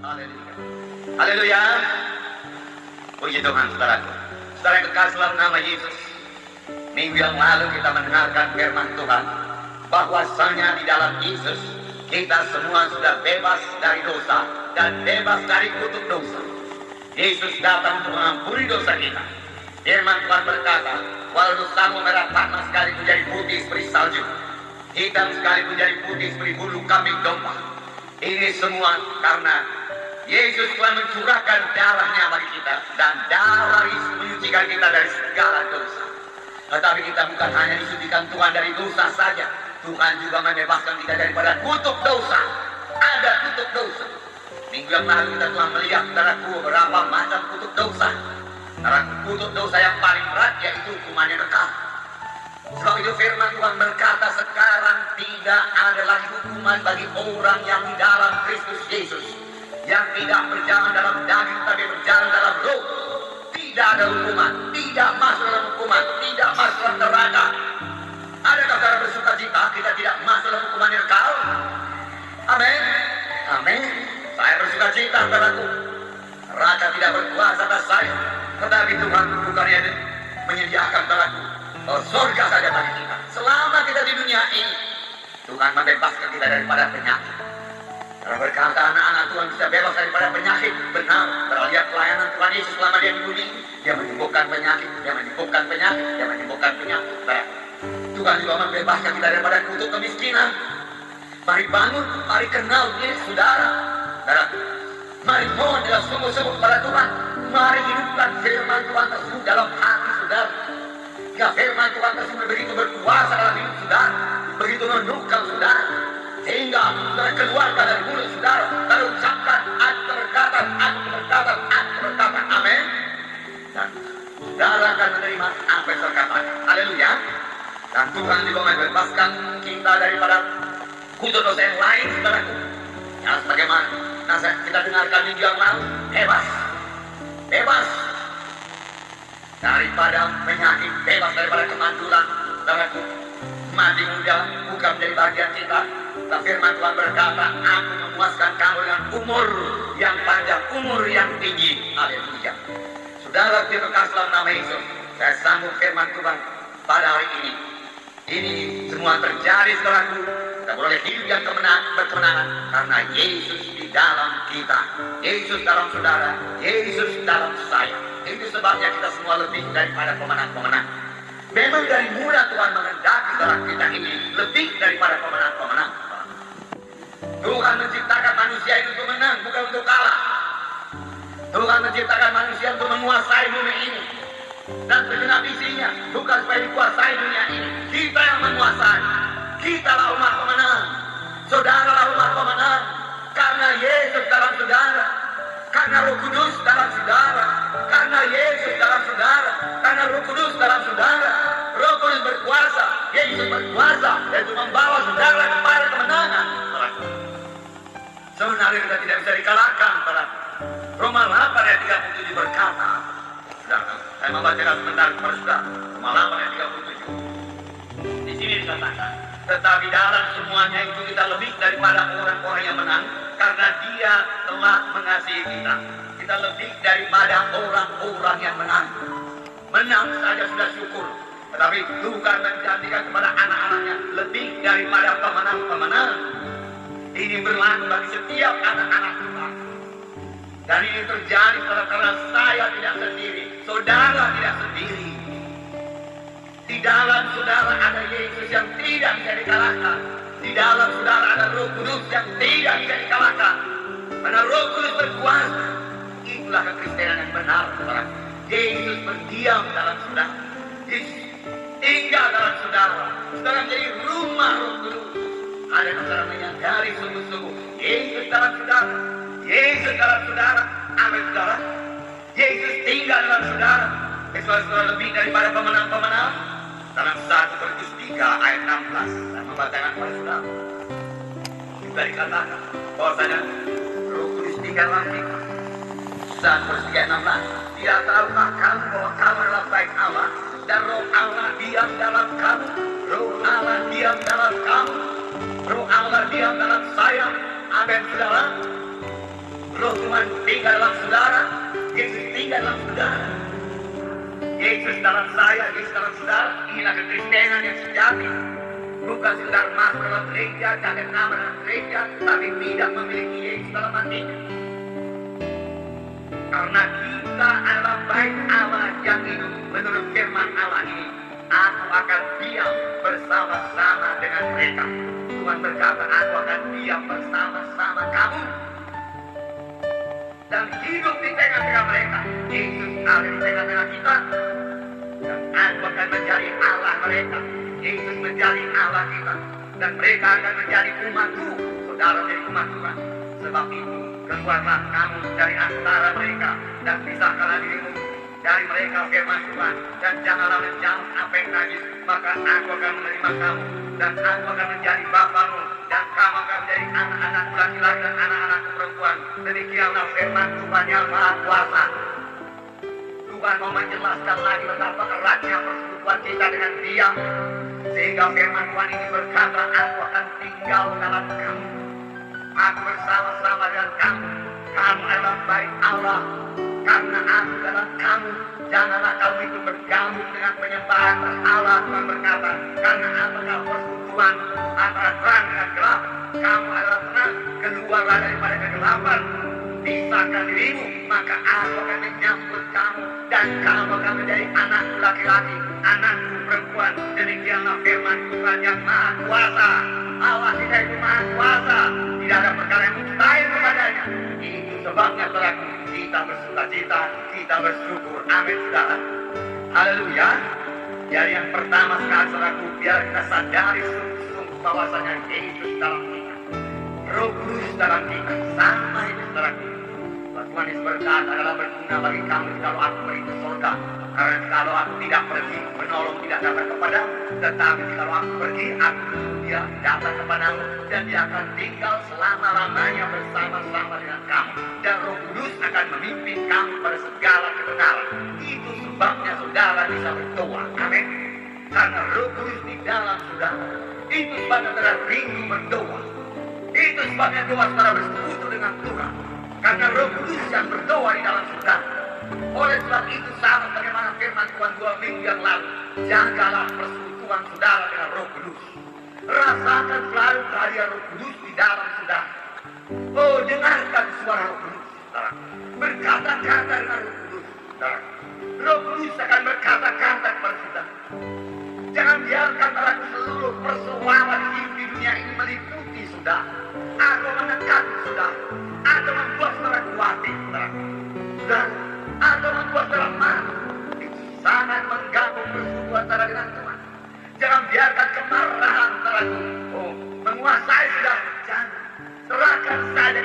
Haleluya. Haleluya. Puji Tuhan, saudaraku. Saudara yang kekasih dalam nama Yesus, minggu yang lalu kita mendengarkan firman Tuhan bahwasanya di dalam Yesus kita semua sudah bebas dari dosa dan bebas dari kutuk dosa. Yesus datang untuk mengampuni dosa kita. Firman Tuhan berkata, walau dosamu merah panas sekalipun jadi putih seperti salju, hitam sekalipun jadi putih seperti bulu kambing domba. Ini semua karena Yesus telah mencurahkan darahnya bagi kita, dan darah Yesus menyucikan kita dari segala dosa. Tetapi kita bukan hanya disucikan Tuhan dari dosa saja, Tuhan juga membebaskan kita daripada kutuk dosa. Ada kutuk dosa. Minggu yang lalu kita telah melihat saudaraku beberapa macam kutuk dosa. Karena kutuk dosa yang paling berat yaitu hukumannya kekal. Sebab itu firman Tuhan berkata, sekarang tidak ada lagi hukuman bagi orang yang di dalam Kristus Yesus, yang tidak berjalan dalam daging tapi berjalan dalam roh. Tidak ada hukuman, tidak masuk dalam hukuman, tidak masuk dalam neraka. Adakah saudara bersuka cita kita tidak masuk dalam hukuman yang kekal? Amin. Amin. Saya bersuka cita, saudaraku. Neraka tidak berkuasa atas saya, tetapi Tuhan bukannya menyediakan saudaraku surga saja bagi kita. Selama kita di dunia ini, Tuhan membebaskan kita daripada penyakit. Kalau berkata anak-anak Tuhan bisa bebas daripada penyakit, benar. Berlihat pelayanan Tuhan Yesus selama dia di bumi, dia menyembuhkan penyakit, dia menyembuhkan penyakit, dia menyembuhkan penyakit. Tuhan juga membebaskan kita daripada kutuk kemiskinan. Mari bangun, mari kenal Yesus, saudara. Mari mohon dalam sungguh-sungguh kepada Tuhan. Mari hidupkan firman Tuhan tersebut dalam hati saudara. Ya, firman Tuhan tersebut begitu berkuasa dalam hidup saudara, begitu menundukkan saudara, sehingga saudara keluarkan dari mulut saudara, lalu ucapkan aku berkata, amin. Dan saudara akan menerima apa yang saudara katakan. Haleluya. Dan Tuhan juga membebaskan kita daripada kutuk dosa yang lain, saudaraku. Ya, sebagaimana kita dengarkan minggu yang lalu, bebas daripada penyakit, bebas daripada kemandulan, saudaraku. Mati muda bukan menjadi bagian kita. Dan firman Tuhan berkata, aku memuaskan kamu dengan umur yang panjang, umur yang tinggi. Haleluya. Saudara terima kasih dalam nama Yesus, saya sambung firman Tuhan pada hari ini. Ini semua terjadi, saudaraku. Kita boleh hidup yang berkemenangan karena Yesus di dalam kita, Yesus dalam saudara, Yesus dalam saya. Itu sebabnya kita semua lebih daripada pemenang-pemenang. Memang dari mula Tuhan mengendaki dalam kita ini lebih daripada pemenang-pemenang. Tuhan menciptakan manusia itu untuk menang, bukan untuk kalah. Tuhan menciptakan manusia untuk menguasai bumi ini dan segenap isinya, bukan supaya dikuasai dunia ini. Kita yang menguasai. Kita lah umat pemenang. Saudara lah umat pemenang. Karena Yesus dalam saudara, karena Roh Kudus dalam saudara, karena Yesus dalam saudara, karena Roh Kudus dalam saudara. Roh Kudus berkuasa, Yesus berkuasa, yaitu membawa saudara kepada kemenangan. Sebenarnya kita tidak bisa dikalahkan. Roma 8 ayat 37 berkata, saya membacakan sebentar kepada saudara. Roma 8 ayat 37. Di sini dikatakan, tetapi dalam semuanya itu kita lebih daripada orang-orang yang menang, karena Dia telah mengasihi kita. Kita lebih daripada orang-orang yang menang. Menang saja sudah syukur, tetapi Tuhan menjanjikan kepada anak-anaknya lebih daripada pemenang-pemenang. Ini berlaku bagi setiap anak-anak Tuhan. Dan ini terjadi karena saya tidak sendiri, saudara tidak sendiri. Di dalam saudara ada Yesus yang tidak bisa dikalahkan. Di dalam saudara ada Roh Kudus yang tidak bisa dikalahkan. Karena Roh Kudus berkuasa. Itulah kekristenan yang benar, saudara. Yesus berdiam dalam saudara. Yesus tinggal dalam saudara. Saudara menjadi rumah Roh Kudus. Ada saudara menyadari sungguh-sungguh Yesus dalam saudara. Yesus dalam saudara. Amin, saudara. Yesus tinggal dalam saudara. Saudara lebih daripada pemenang-pemenang. Dalam 1 Korintus 3 ayat 16, saya membacakan kepada saudara. Juga dikatakan bahwasanya Roh Kudus tinggal dalam kita. 1 Korintus 3 ayat 16. Tidak tahukah kamu bahwa kamu adalah baik Allah, dan Roh Allah diam dalam kamu. Roh Allah diam dalam kamu. Roh Allah diam dalam saya. Amin, saudara. Roh Tuhan tinggal dalam saudara. Yesus tinggal dalam saudara. Yesus dalam saya, Yesus dalam saudara. Inilah kekristenan yang sejati. Bukan sekedar masuk dalam gereja, jaga nama dalam gereja, tapi tidak memiliki Yesus dalam hatinya. Karena kita adalah bait Allah yang hidup menurut firman Allah ini. Aku akan diam bersama-sama dengan mereka. Tuhan berkata, aku akan diam bersama-sama kamu. Dan hidup di tengah-tengah mereka. Yesus ada di tengah-tengah kita. Dan aku akan menjadi Allah mereka. Yesus menjadi Allah kita. Dan mereka akan menjadi umatku. Saudara menjadi umat Tuhan. Sebab itu, keluarlah kamu dari antara mereka. Dan pisahkanlah dirimu dari mereka firman Tuhan. Dan janganlah menjauh apa yang najis. Maka aku akan menerima kamu. Dan aku akan menjadi bapamu. Dan kamu akan menjadi anak-anak laki-laki dan anak-anak perempuan. Demikianlah firman Tuhan yang Maha Kuasa. Tuhan mau menjelaskan lagi betapa eratnya persekutuan kita dengan Dia. Sehingga firman Tuhan ini berkata, aku akan tinggal dalam kamu. Aku bersama-sama dengan kamu. Kamu adalah bait Allah. Karena aku dalam kamu. Janganlah kamu itu bergabung dengan penyembahan Allah. Tuhan berkata, karena apakah persekutuan antara terang dengan gelap. Kamu adalah terang. Keluarlah daripada kegelapan. Pisahkan dirimu. Maka aku akan menyambut kamu. Dan kamu akan menjadi anak laki-laki. Anakku perempuan. Demikianlah firman Tuhan yang Maha Kuasa. Allah kita itu Maha Kuasa. Tidak ada perkara yang mustahil kepadanya. Itu sebabnya saudaraku, kita bersuka-cita, kita bersyukur. Amin saudara. Haleluya. Jadi yang pertama sekali saudaraku, biar kita sadari sungguh-sungguh bahwasanya Yesus dalam kita, Roh Kudus dalam kita. Sama itu saudaraku. Tuhan Yesus berkata, adalah berguna bagi kamu kalau aku pergi ke surga. Karena kalau aku tidak pergi, penolong tidak datang kepadamu. Tetapi kalau aku pergi, dia datang kepadamu. Dan dia akan tinggal selama-lamanya bersama-sama dengan kamu. Dan Roh Kudus akan memimpin kamu pada segala kebenaran. Itu sebabnya saudara bisa berdoa. Amin. Karena Roh Kudus di dalam saudara. Itu sebabnya saudara rindu berdoa. Itu sebabnya doa saudara bersekutu dengan Tuhan. Karena Roh Kudus yang berdoa di dalam saudara. Oleh sebab itu sama bagaimana firman Tuhan 2 minggu yang lalu. Jagalah persekutuan saudara dengan Roh Kudus. Rasakan selalu kehadiran Roh Kudus di dalam saudara. Oh, dengarkan suara Roh Kudus, saudara. Berkata-kata dengan Roh Kudus, saudara. Roh Kudus akan berkata-kata kepada saudara. Jangan biarkan saudara seluruh persoalan di dunia ini meliputi saudara. Atau menekan saudara. Atau membuat saudara khawatir, saudara. Saudara. Atau membuat saudara marah. Itu sangat mengganggu persekutuan saudara dengan Tuhan. Jangan biarkan kemarahan saudara menguasai saudara. Jangan. Serahkan saja